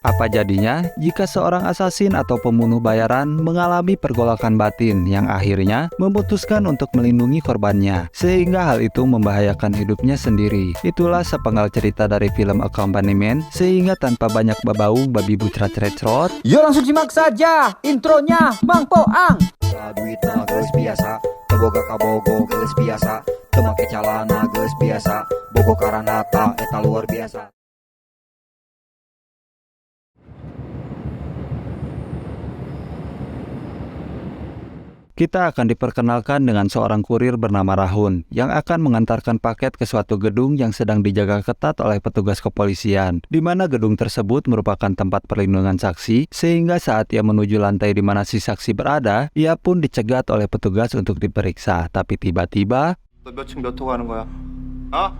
Apa jadinya jika seorang asasin atau pembunuh bayaran mengalami pergolakan batin yang akhirnya memutuskan untuk melindungi korbannya, sehingga hal itu membahayakan hidupnya sendiri. Itulah sepenggal cerita dari film Accompaniment, sehingga tanpa banyak babau babi bucrat-recrot. Yuk langsung simak saja intronya Mang Poang. Duitna geus biasa, teboga kabogo geus biasa, teu make calana geus biasa, bogo karanata eta luar biasa. Kita akan diperkenalkan dengan seorang kurir bernama Rahun yang akan mengantarkan paket ke suatu gedung yang sedang dijaga ketat oleh petugas kepolisian, di mana gedung tersebut merupakan tempat perlindungan saksi, sehingga saat ia menuju lantai di mana si saksi berada, ia pun dicegat oleh petugas untuk diperiksa. Tapi tiba-tiba, 너 몇 층 몇 호 가는 거야? 어?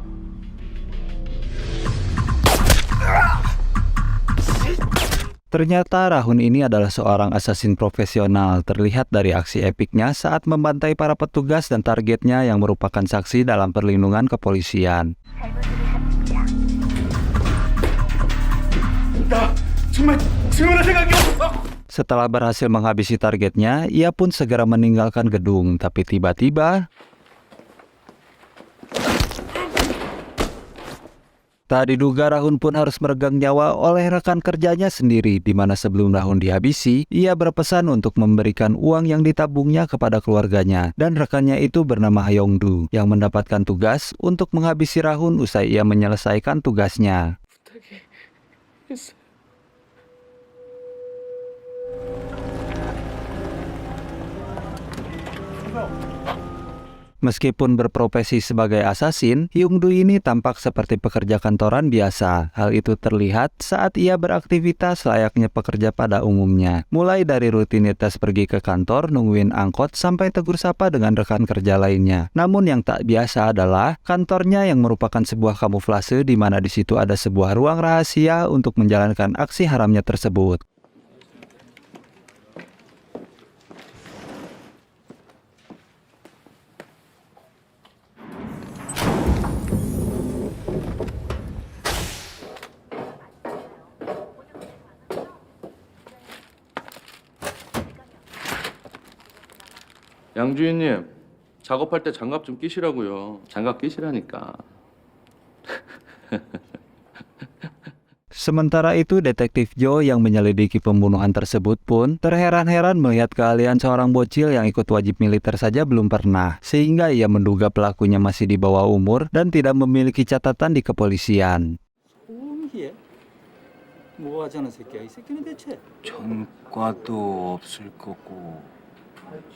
ternyata Rahun ini adalah seorang assassin profesional, terlihat dari aksi epiknya saat membantai para petugas dan targetnya yang merupakan saksi dalam perlindungan kepolisian. Setelah berhasil menghabisi targetnya, ia pun segera meninggalkan gedung, tapi tiba-tiba tak diduga Rahun pun harus meregang nyawa oleh rekan kerjanya sendiri, di mana sebelum Rahun dihabisi, ia berpesan untuk memberikan uang yang ditabungnya kepada keluarganya, dan rekannya itu bernama Hyongdu, yang mendapatkan tugas untuk menghabisi Rahun usai ia menyelesaikan tugasnya. Meskipun berprofesi sebagai asasin, Hyungdu ini tampak seperti pekerja kantoran biasa. Hal itu terlihat saat ia beraktivitas layaknya pekerja pada umumnya. Mulai dari rutinitas pergi ke kantor, nungguin angkot, sampai tegur sapa dengan rekan kerja lainnya. Namun yang tak biasa adalah kantornya yang merupakan sebuah kamuflase di mana di situ ada sebuah ruang rahasia untuk menjalankan aksi haramnya tersebut. 양 주인님, 작업할 때 장갑 좀 끼시라고요. 장갑 끼시라니까. Sementara itu, detektif Joe yang menyelidiki pembunuhan tersebut pun terheran-heran melihat keahlian seorang bocil yang ikut wajib militer saja belum pernah, sehingga ia menduga pelakunya masih di bawah umur dan tidak memiliki catatan di kepolisian. 전과도 없을 거고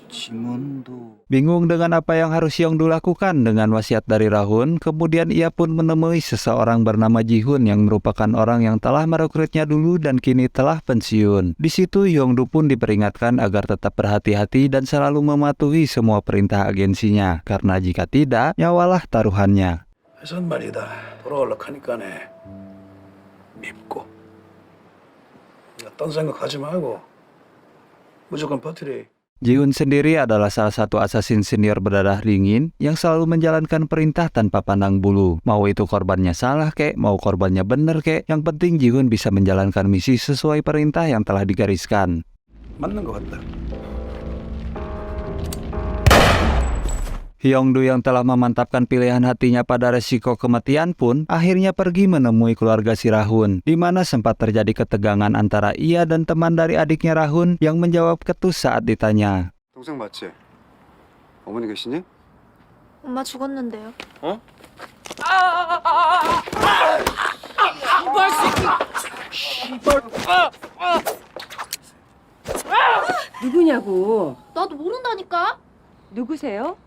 지문도. Bingung dengan apa yang harus Hyungdu lakukan dengan wasiat dari Rahun, kemudian ia pun menemui seseorang bernama Ji-hun yang merupakan orang yang telah merekrutnya dulu dan kini telah pensiun. Di situ Hyungdu pun diperingatkan agar tetap berhati-hati dan selalu mematuhi semua perintah agensinya, karena jika tidak, nyawalah taruhannya. 회선 말이다. 돌아올라 하니까네 밉고 딴 생각하지 말고 무조건 버티래. Ji-hun sendiri adalah salah satu asasin senior berdarah dingin yang selalu menjalankan perintah tanpa pandang bulu. Mau itu korbannya salah kek, mau korbannya bener kek, yang penting Ji-hun bisa menjalankan misi sesuai perintah yang telah digariskan. 맞는 것 같다. Hyungdu yang telah memantapkan pilihan hatinya pada resiko kematian pun akhirnya pergi menemui keluarga si Rahun, di mana sempat terjadi ketegangan antara ia dan teman dari adiknya Rahun yang menjawab ketus saat ditanya. 동생 맞지? 어머니 계시니? 엄마 죽었는데요. 어? 누구냐고? 나도 모른다니까. 누구세요?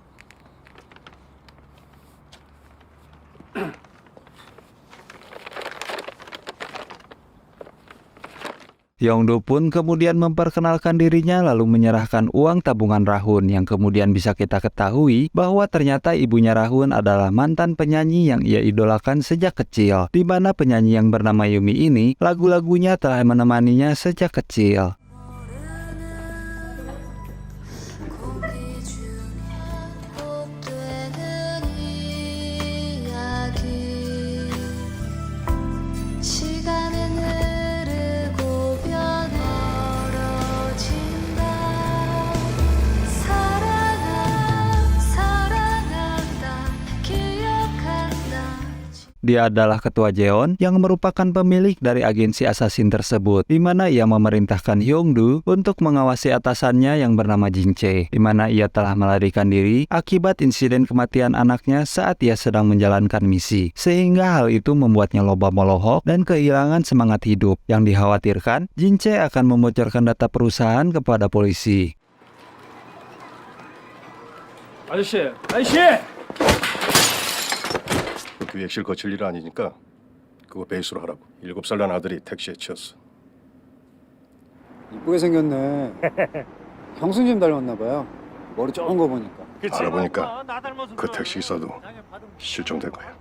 Hyungdu pun kemudian memperkenalkan dirinya lalu menyerahkan uang tabungan Rahun yang kemudian bisa kita ketahui bahwa ternyata ibunya Rahun adalah mantan penyanyi yang ia idolakan sejak kecil, di mana penyanyi yang bernama Yumi ini lagu-lagunya telah menemaninya sejak kecil. Dia adalah ketua Jeon yang merupakan pemilik dari agensi assassin tersebut, di mana ia memerintahkan Hyungdu untuk mengawasi atasannya yang bernama Jin Chae, di mana ia telah melarikan diri akibat insiden kematian anaknya saat ia sedang menjalankan misi, sehingga hal itu membuatnya loba molohok dan kehilangan semangat hidup. Yang dikhawatirkan, Jin Chae akan membocorkan data perusahaan kepada polisi. 아저씨! 기획실 거칠 일 아니니까 그거 베이스로 하라고. 7살 난 아들이 택시에 치였어. 이쁘게 생겼네. 형수님 닮았나 봐요. 머리 적은 거 보니까. 알아보니까 그 택시기사도 실종된 거야.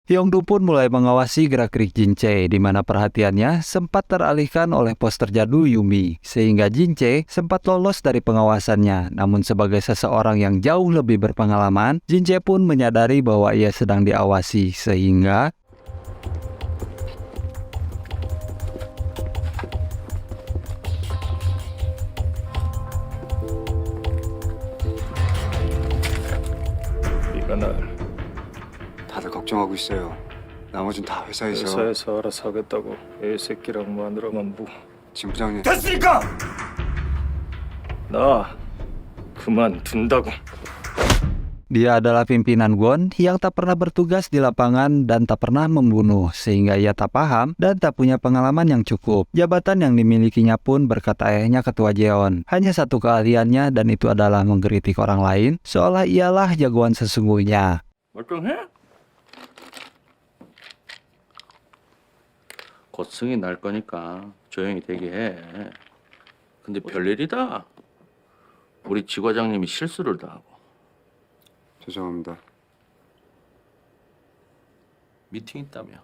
Hyungdu pun mulai mengawasi gerak-gerik Jin Chae, di mana perhatiannya sempat teralihkan oleh poster jadul Yumi, sehingga Jin Chae sempat lolos dari pengawasannya. Namun sebagai seseorang yang jauh lebih berpengalaman, Jin Chae pun menyadari bahwa ia sedang diawasi, sehingga 네가 날 다들 걱정하고 있어요. 나머진 다 회사에서. 회사에서 알아서 하겠다고 애새끼랑 마누라만 뭐. 진 부장님. 됐으니까! 나 그만둔다고. dia adalah pimpinan Gwon yang tak pernah bertugas di lapangan dan tak pernah membunuh, sehingga ia tak paham dan tak punya pengalaman yang cukup. Jabatan yang dimilikinya pun berkata ayahnya ketua Jeon. Hanya satu keahliannya dan itu adalah mengkritik orang lain, seolah ialah jagoan sesungguhnya. 멀쩡해? 곧 승인 날 거니까 조용히 대기해. 근데 별일이다. 우리 지과장님이 실수를 다 하고. 죄송합니다. 미팅 있다며.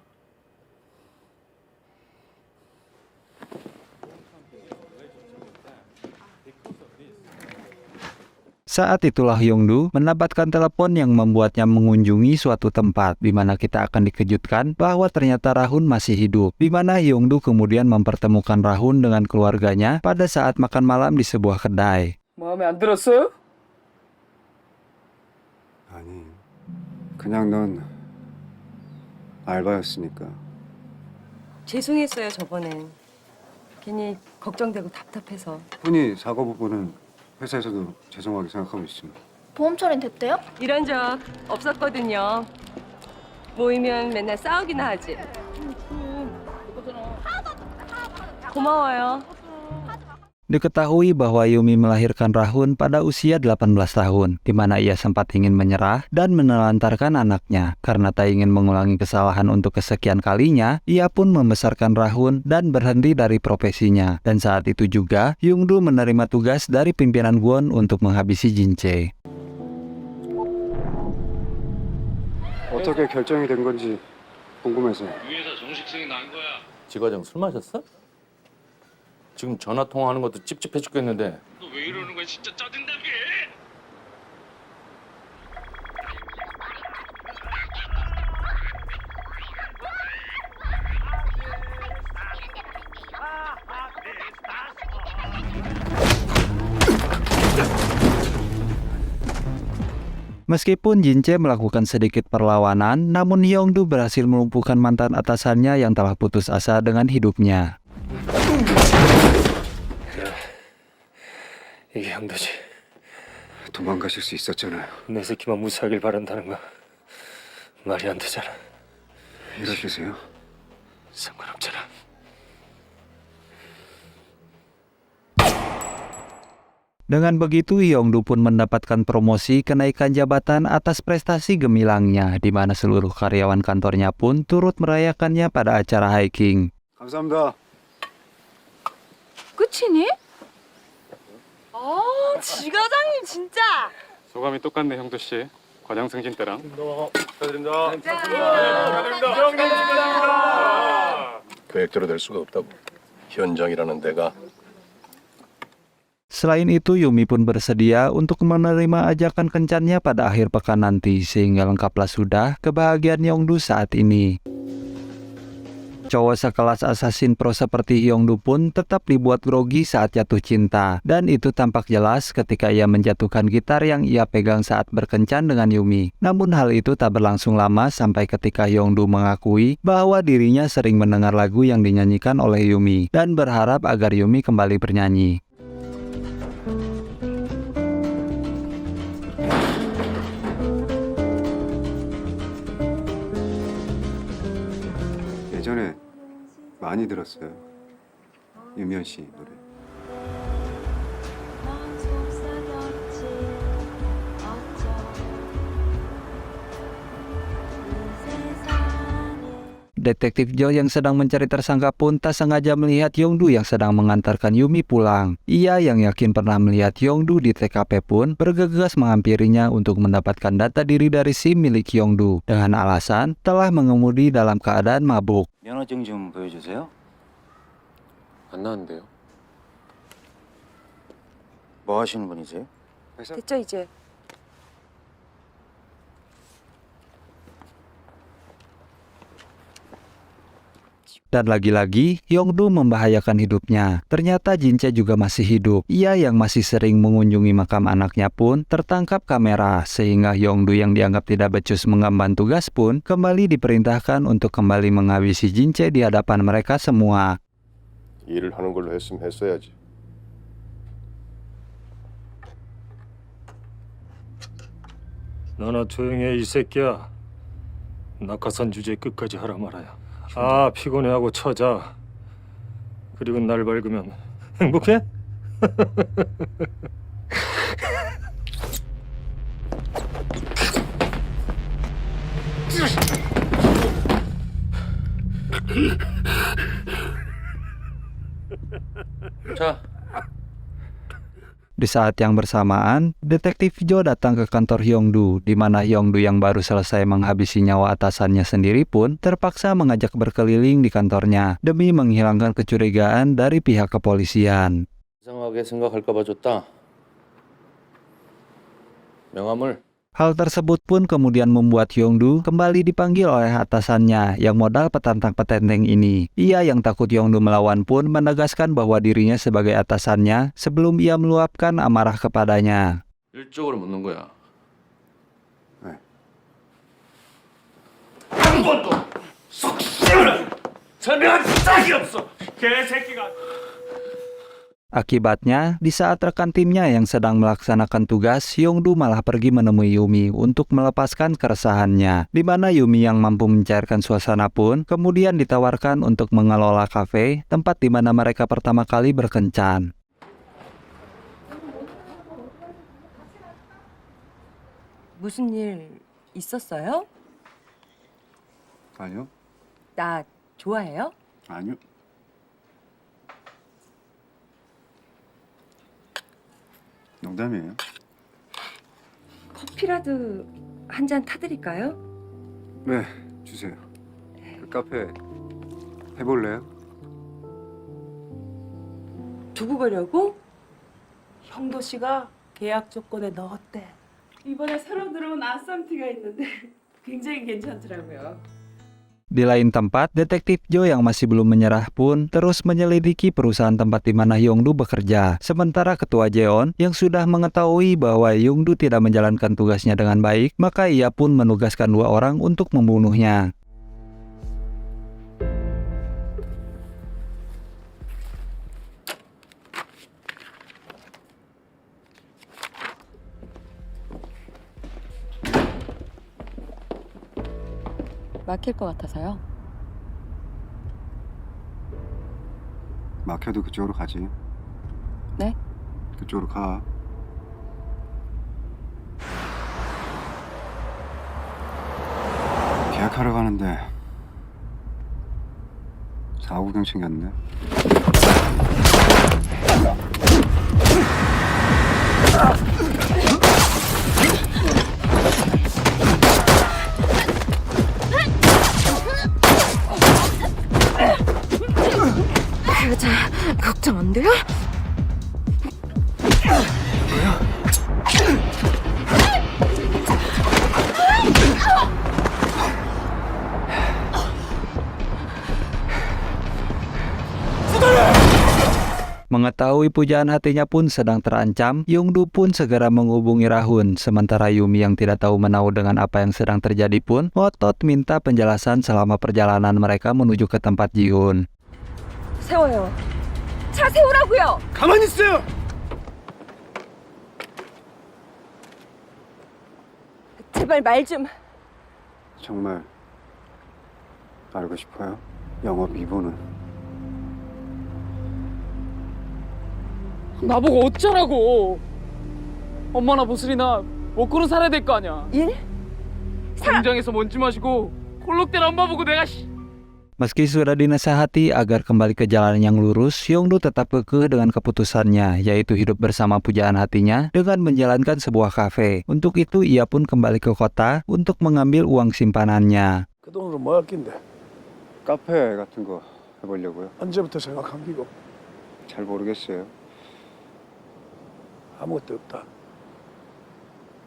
Saat itulah Hyungdu mendapatkan telepon yang membuatnya mengunjungi suatu tempat, di mana kita akan dikejutkan bahwa ternyata Rahun masih hidup, di mana Hyungdu kemudian mempertemukan Rahun dengan keluarganya pada saat makan malam di sebuah kedai. 마음에 안 들었어요? 아니, 그냥 넌 알바였으니까. 죄송했어요, 저번엔. 괜히 걱정되고 답답해서. 흔히 사고 부분은 회사에서도 죄송하게 생각하고 있습니다. 보험 처리는 됐대요? 이런 적 없었거든요. 모이면 맨날 싸우기나 하지. 고마워요. Diketahui bahwa Yumi melahirkan Rahun pada usia 18 tahun, di mana ia sempat ingin menyerah dan menelantarkan anaknya. Karena tak ingin mengulangi kesalahan untuk kesekian kalinya, ia pun membesarkan Rahun dan berhenti dari profesinya. Dan saat itu juga, Hyungdu menerima tugas dari pimpinan Gwon untuk menghabisi Jin Chae. 어떻게 결정이 된 건지 궁금해서. 위에서 정식 승인 난 거야. 지과장 술 마셨어? 지금 전화 통화하는 것도 찝찝해 죽겠는데. 너 왜 이러는 거야? 진짜 짜증나게. Meskipun Jin Chae melakukan sedikit perlawanan, namun Hyungdu berhasil melumpuhkan mantan atasannya yang telah putus asa dengan hidupnya. 이게 형도지. 도망가실 수 있었잖아요. 내 새끼만 무사하길 바란다는 거 말이 안 되잖아. 이러시세요? 상관없잖아. Dengan begitu, Hyungdu pun mendapatkan promosi kenaikan jabatan atas prestasi gemilangnya, di mana seluruh karyawan kantornya pun turut merayakannya pada acara hiking. 감사합니다. 끝이니? 지과장님 진짜! 소감이 똑같네, 형도 씨. 과장 승진 때랑. 축하드립니다. 계획대로 될 수가 없다고. 현장이라는 데가. Selain itu, Yumi pun bersedia untuk menerima ajakan kencannya pada akhir pekan nanti, sehingga lengkaplah sudah kebahagiaan Hyungdu saat ini. Cowok sekelas assassin pro seperti Hyungdu pun tetap dibuat grogi saat jatuh cinta. Dan itu tampak jelas ketika ia menjatuhkan gitar yang ia pegang saat berkencan dengan Yumi. Namun hal itu tak berlangsung lama sampai ketika Hyungdu mengakui bahwa dirinya sering mendengar lagu yang dinyanyikan oleh Yumi dan berharap agar Yumi kembali bernyanyi. 예전에 많이 들었어요. 유미연 씨 노래. Detektif Jo yang sedang mencari tersangka pun tak sengaja melihat Hyungdu yang sedang mengantarkan Yumi pulang. Ia yang yakin pernah melihat Hyungdu di TKP pun bergegas menghampirinya untuk mendapatkan data diri dari SIM milik Hyungdu dengan alasan telah mengemudi dalam keadaan mabuk. 면허증 좀 보여주세요. 안 나는데요. 뭐 하시는 분이세요? 됐죠 이제. Dan lagi-lagi, Hyungdu membahayakan hidupnya. Ternyata Jinche juga masih hidup. Ia yang masih sering mengunjungi makam anaknya pun tertangkap kamera, sehingga Hyungdu yang dianggap tidak becus mengemban tugas pun kembali diperintahkan untuk kembali menghabisi Jinche di hadapan mereka semua. 일을 하는 걸로 했으면 했어야지. 너나 조용히 해, 이 새끼야. 낙하산 주제 끝까지 하라 말아야. 아, 피곤해하고 처자. 그리고 날 밝으면 행복해? 자, Di saat yang bersamaan, Detektif Jo datang ke kantor Hyungdu, di mana Hyungdu yang baru selesai menghabisi nyawa atasannya sendiri pun terpaksa mengajak berkeliling di kantornya demi menghilangkan kecurigaan dari pihak kepolisian. 이상하게 생각할까봐 줬다. 명함을. Hal tersebut pun kemudian membuat Hyungdu kembali dipanggil oleh atasannya yang modal petantang-petenteng ini. Ia yang takut Hyungdu melawan pun menegaskan bahwa dirinya sebagai atasannya sebelum ia meluapkan amarah kepadanya. 일적으로 묻는 거야. 네. 한 번도 속셈을 설명한 짝이 없어. 개새끼가. Akibatnya, di saat rekan timnya yang sedang melaksanakan tugas, Hyungdu malah pergi menemui Yumi untuk melepaskan keresahannya. Di mana Yumi yang mampu mencairkan suasana pun kemudian ditawarkan untuk mengelola kafe, tempat di mana mereka pertama kali berkencan. 무슨 일 있었어요? 아니요? 나 좋아해요? 아니요. 농담이에요. 커피라도 한 잔 타드릴까요? 네, 주세요. 그 카페 해볼래요? 두고 가려고? 형도 씨가 계약 조건에 넣었대. 이번에 새로 들어온 아쌈티가 있는데 굉장히 괜찮더라고요. Di lain tempat, Detektif Jo yang masih belum menyerah pun terus menyelidiki perusahaan tempat di mana Hyungdu bekerja. Sementara Ketua Jeon yang sudah mengetahui bahwa Hyungdu tidak menjalankan tugasnya dengan baik, maka ia pun menugaskan 2 orang untuk membunuhnya. 막힐 것 같아서요. 막혀도 그쪽으로 가지. 네? 그쪽으로 가. 계약하러 가는데 사구경 챙겼네. 여자 걱정 안 돼요? Mengetahui pujaan hatinya pun sedang terancam, Yongdu pun segera menghubungi Rahun. Sementara Yumi yang tidak tahu menahu dengan apa yang sedang terjadi pun ngotot minta penjelasan selama perjalanan mereka menuju ke tempat Jiun. 세워요. 차 세우라고요. 가만히 있어요. 제발 말 좀. 정말 알고 싶어요? 영업 2부는 나보고 어쩌라고. 엄마나 보슬이나 먹고는 살아야 될 거 아니야. 일? 공장에서 먼지 마시고 콜록된 엄마 보고 내가 Meski sudah dinasehati agar kembali ke jalan yang lurus, Yongdu tetap kekeh dengan keputusannya, yaitu hidup bersama pujaan hatinya dengan menjalankan sebuah kafe. Untuk itu, ia pun kembali ke kota untuk mengambil uang simpanannya. 그 돈으로 뭐 할 낀데? 카페 같은 거 해보려고요. 언제부터 생각한 기고? 잘 모르겠어요. 아무것도 없다.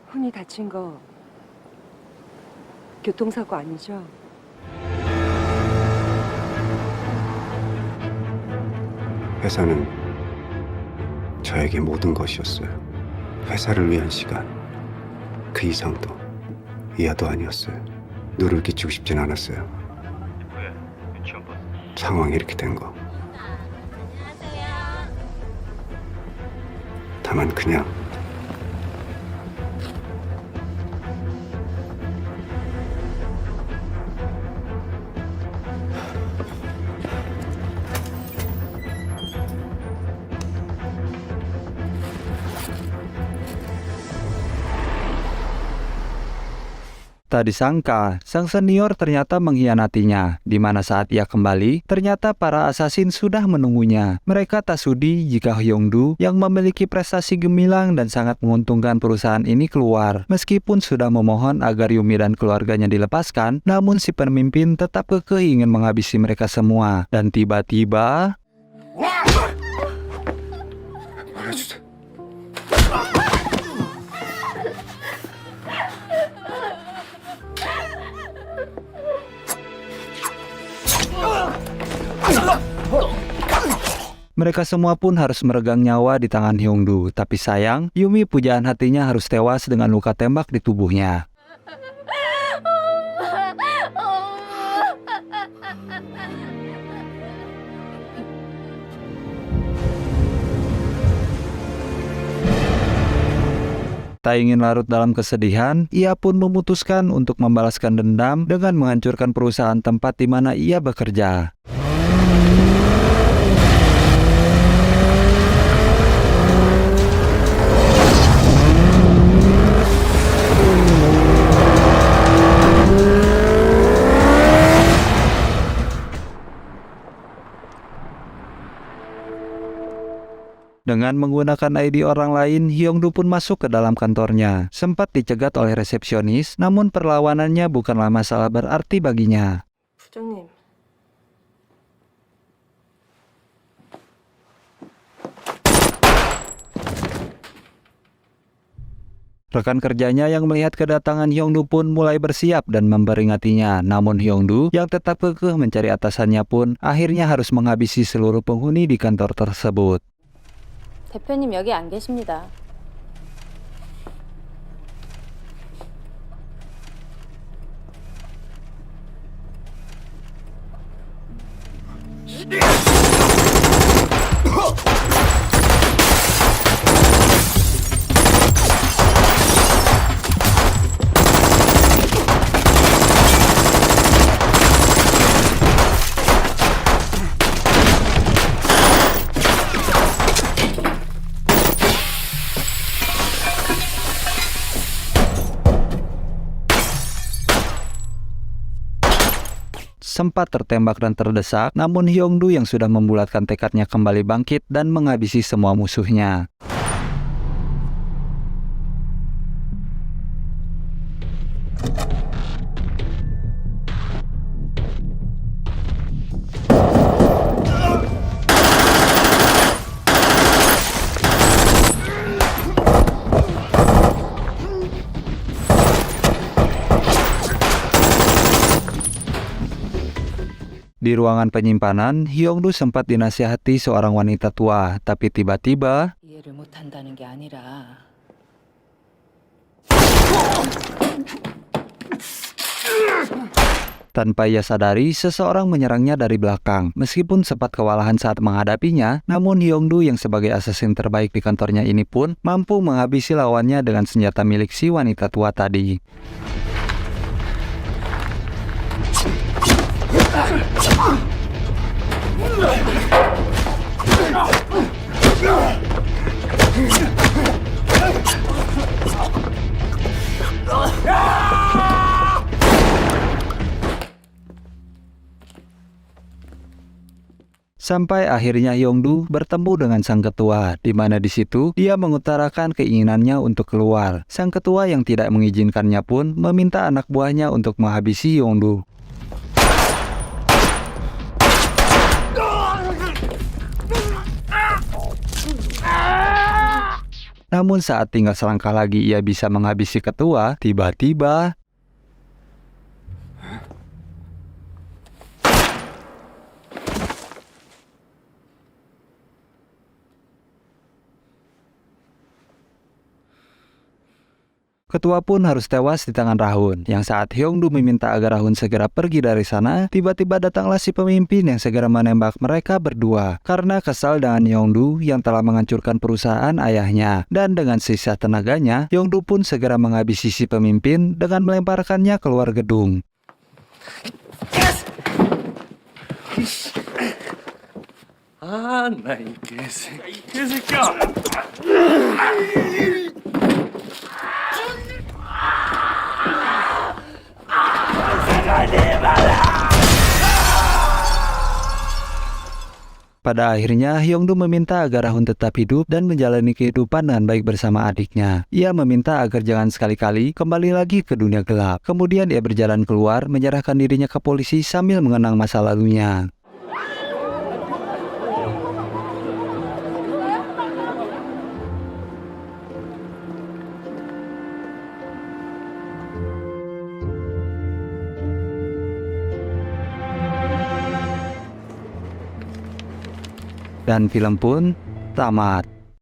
훈이 다친 거 교통사고 아니죠? 회사는 저에게 모든 것이었어요. 회사를 위한 시간, 그 이상도 이하도 아니었어요. 누를 끼치고 싶진 않았어요. 상황이 이렇게 된 거. 다만 그냥 Tak disangka, sang senior ternyata mengkhianatinya, di mana saat ia kembali, ternyata para asasin sudah menunggunya. Mereka tak sudi jika Yongdu yang memiliki prestasi gemilang dan sangat menguntungkan perusahaan ini keluar. Meskipun sudah memohon agar Yumi dan keluarganya dilepaskan, namun si pemimpin tetap kekeh ingin menghabisi mereka semua. Dan tiba-tiba... Mereka semua pun harus meregang nyawa di tangan Yongdu. Tapi sayang, Yumi pujaan hatinya harus tewas dengan luka tembak di tubuhnya. Tak ingin larut dalam kesedihan, ia pun memutuskan untuk membalaskan dendam dengan menghancurkan perusahaan tempat di mana ia bekerja. Dengan menggunakan ID orang lain, Yongdu pun masuk ke dalam kantornya. Sempat dicegat oleh resepsionis, namun perlawanannya bukanlah masalah berarti baginya. 부장님. Rekan kerjanya yang melihat kedatangan Yongdu pun mulai bersiap dan memperingatinya. Namun Yongdu yang tetap kekeh mencari atasannya pun akhirnya harus menghabisi seluruh penghuni di kantor tersebut. 대표님 여기 안 계십니다. Sempat tertembak dan terdesak, namun Yongdu yang sudah membulatkan tekadnya kembali bangkit dan menghabisi semua musuhnya. Di ruangan penyimpanan, Hyungdu sempat dinasihati seorang wanita tua, tapi tiba-tiba 이해를 못한다는 게 아니라 tanpa ia sadari, seseorang menyerangnya dari belakang. Meskipun sempat kewalahan saat menghadapinya, namun Hyungdu yang sebagai assassin terbaik di kantornya ini pun mampu menghabisi lawannya dengan senjata milik si wanita tua tadi. Sampai akhirnya Hyungdu bertemu dengan sang ketua, di mana di situ dia mengutarakan keinginannya untuk keluar. Sang ketua yang tidak mengizinkannya pun meminta anak buahnya untuk menghabisi Hyungdu. Namun saat tinggal selangkah lagi ia bisa menghabisi ketua, tiba-tiba ketua pun harus tewas di tangan Rahun. Yang saat Hyungdu meminta agar Rahun segera pergi dari sana, tiba-tiba datanglah si pemimpin yang segera menembak mereka berdua. Karena kesal dengan Hyungdu yang telah menghancurkan perusahaan ayahnya. Dan dengan sisa tenaganya, Hyungdu pun segera menghabisi si pemimpin dengan melemparkannya keluar gedung. 아, 나 이 개새끼야. Pada akhirnya, Hyungdu meminta agar Rahun tetap hidup dan menjalani kehidupan dengan baik bersama adiknya. Ia meminta agar jangan sekali-kali kembali lagi ke dunia gelap. Kemudian ia berjalan keluar, menyerahkan dirinya ke polisi sambil mengenang masa lalunya. Dan film pun tamat.